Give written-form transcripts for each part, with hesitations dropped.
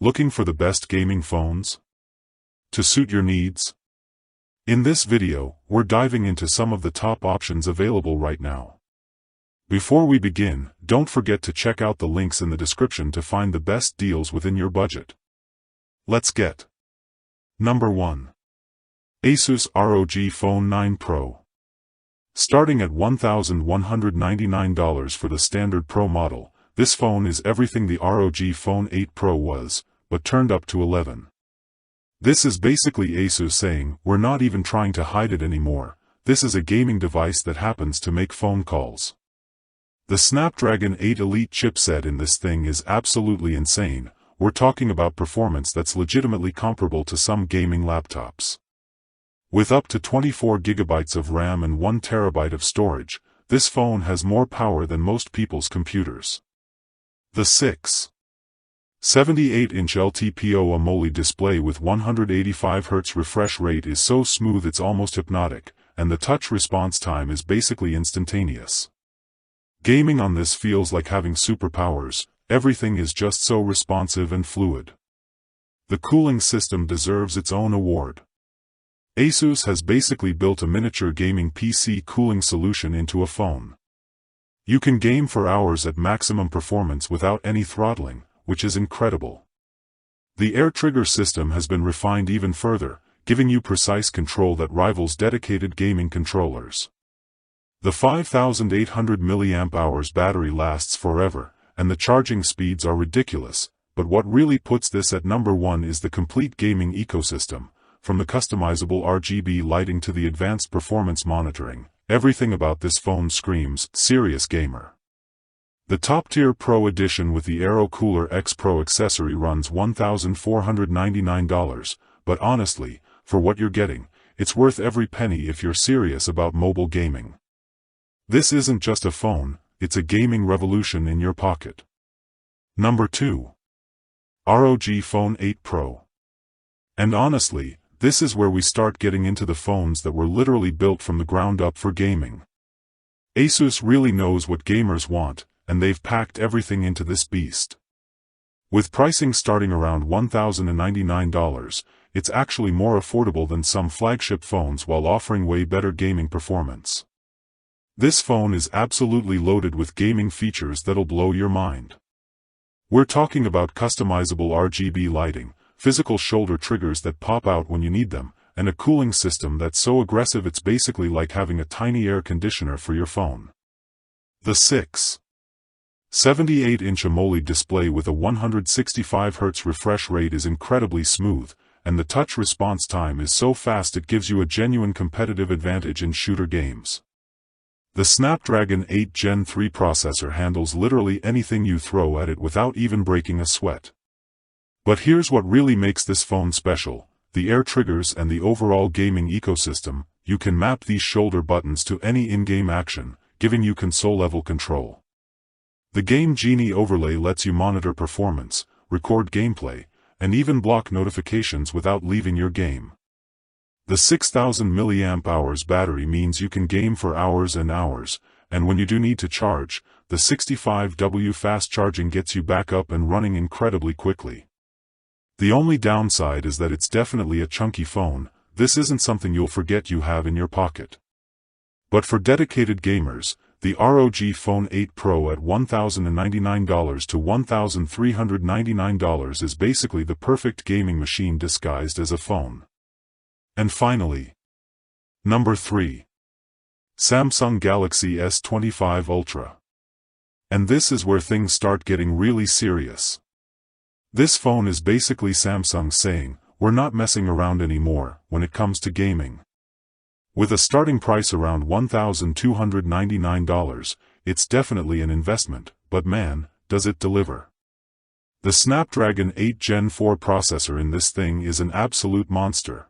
Looking for the best gaming phones to suit your needs? In this video, we're diving into some of the top options available right now. Before we begin, don't forget to check out the links in the description to find the best deals within your budget. Let's get Number 1. ASUS ROG Phone 9 Pro. Starting at $1,199 for the standard Pro model, this phone is everything the ROG Phone 8 Pro was, but turned up to 11. This is basically ASUS saying, we're not even trying to hide it anymore, this is a gaming device that happens to make phone calls. The Snapdragon 8 Elite chipset in this thing is absolutely insane. We're talking about performance that's legitimately comparable to some gaming laptops. With up to 24 GB of RAM and 1 TB of storage, this phone has more power than most people's computers. The 6.78-inch LTPO AMOLED display with 185Hz refresh rate is so smooth it's almost hypnotic, and the touch response time is basically instantaneous. Gaming on this feels like having superpowers. Everything is just so responsive and fluid. The cooling system deserves its own award. ASUS has basically built a miniature gaming PC cooling solution into a phone. You can game for hours at maximum performance without any throttling, which is incredible. The air trigger system has been refined even further, giving you precise control that rivals dedicated gaming controllers. The 5,800 mAh battery lasts forever, and the charging speeds are ridiculous, but what really puts this at number 1 is the complete gaming ecosystem. From the customizable RGB lighting to the advanced performance monitoring, everything about this phone screams serious gamer. The top-tier Pro Edition with the Aero Cooler X Pro accessory runs $1,499, but honestly, for what you're getting, it's worth every penny if you're serious about mobile gaming. This isn't just a phone, it's a gaming revolution in your pocket. Number 2. ROG Phone 8 Pro. And honestly, this is where we start getting into the phones that were literally built from the ground up for gaming. ASUS really knows what gamers want, and they've packed everything into this beast. With pricing starting around $1,099, it's actually more affordable than some flagship phones while offering way better gaming performance. This phone is absolutely loaded with gaming features that'll blow your mind. We're talking about customizable RGB lighting, physical shoulder triggers that pop out when you need them, and a cooling system that's so aggressive it's basically like having a tiny air conditioner for your phone. The 6.78-inch AMOLED display with a 165Hz refresh rate is incredibly smooth, and the touch response time is so fast it gives you a genuine competitive advantage in shooter games. The Snapdragon 8 Gen 3 processor handles literally anything you throw at it without even breaking a sweat. But here's what really makes this phone special: the air triggers and the overall gaming ecosystem. You can map these shoulder buttons to any in-game action, giving you console-level control. The Game Genie overlay lets you monitor performance, record gameplay, and even block notifications without leaving your game. The 6,000 mAh battery means you can game for hours and hours, and when you do need to charge, the 65W fast charging gets you back up and running incredibly quickly. The only downside is that it's definitely a chunky phone. This isn't something you'll forget you have in your pocket. But for dedicated gamers, the ROG Phone 8 Pro at $1,099 to $1,399 is basically the perfect gaming machine disguised as a phone. And finally, number 3. Samsung Galaxy S25 Ultra. And this is where things start getting really serious. This phone is basically Samsung saying, we're not messing around anymore when it comes to gaming. With a starting price around $1,299, it's definitely an investment, but man, does it deliver. The Snapdragon 8 Gen 4 processor in this thing is an absolute monster.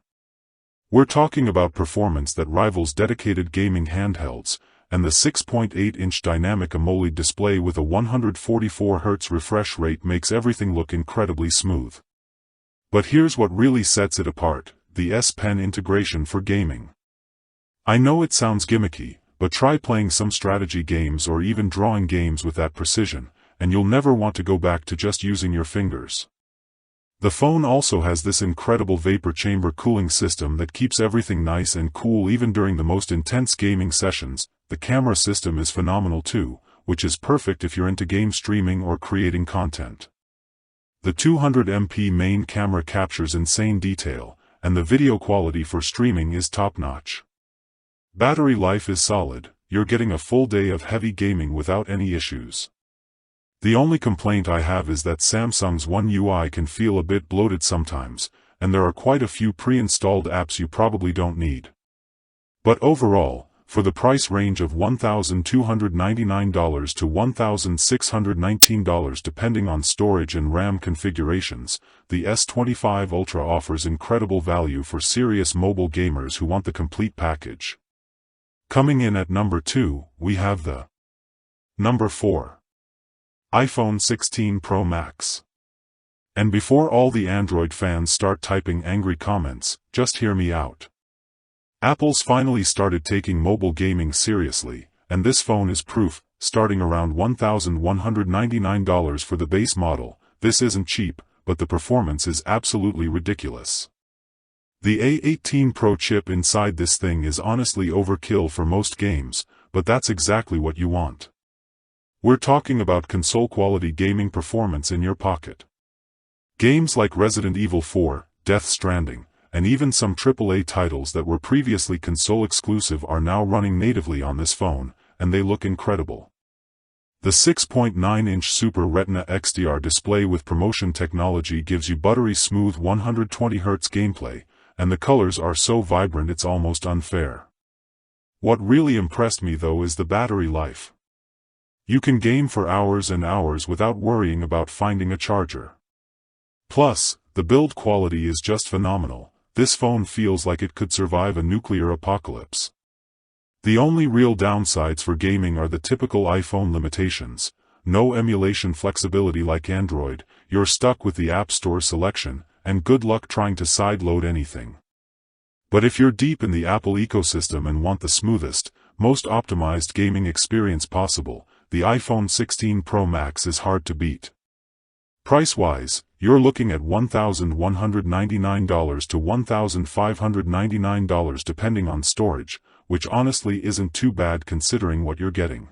We're talking about performance that rivals dedicated gaming handhelds, and the 6.8-inch dynamic AMOLED display with a 144Hz refresh rate makes everything look incredibly smooth. But here's what really sets it apart: the S Pen integration for gaming. I know it sounds gimmicky, but try playing some strategy games or even drawing games with that precision, and you'll never want to go back to just using your fingers. The phone also has this incredible vapor chamber cooling system that keeps everything nice and cool even during the most intense gaming sessions. The camera system is phenomenal too, which is perfect if you're into game streaming or creating content. The 200MP main camera captures insane detail, and the video quality for streaming is top-notch. Battery life is solid, you're getting a full day of heavy gaming without any issues. The only complaint I have is that Samsung's One UI can feel a bit bloated sometimes, and there are quite a few pre-installed apps you probably don't need. But overall, for the price range of $1,299 to $1,619 depending on storage and RAM configurations, the S25 Ultra offers incredible value for serious mobile gamers who want the complete package. Coming in at number 2, we have the number 4. iPhone 16 Pro Max. And before all the Android fans start typing angry comments, just hear me out. Apple's finally started taking mobile gaming seriously, and this phone is proof. Starting around $1,199 for the base model, this isn't cheap, but the performance is absolutely ridiculous. The A18 Pro chip inside this thing is honestly overkill for most games, but that's exactly what you want. We're talking about console-quality gaming performance in your pocket. Games like Resident Evil 4, Death Stranding, and even some AAA titles that were previously console-exclusive are now running natively on this phone, and they look incredible. The 6.9-inch Super Retina XDR display with promotion technology gives you buttery smooth 120Hz gameplay, and the colors are so vibrant it's almost unfair. What really impressed me though is the battery life. You can game for hours and hours without worrying about finding a charger. Plus, the build quality is just phenomenal. This phone feels like it could survive a nuclear apocalypse. The only real downsides for gaming are the typical iPhone limitations. No emulation flexibility like Android, you're stuck with the App Store selection, and good luck trying to sideload anything. But if you're deep in the Apple ecosystem and want the smoothest, most optimized gaming experience possible, the iPhone 16 Pro Max is hard to beat. Price-wise, you're looking at $1,199 to $1,599 depending on storage, which honestly isn't too bad considering what you're getting.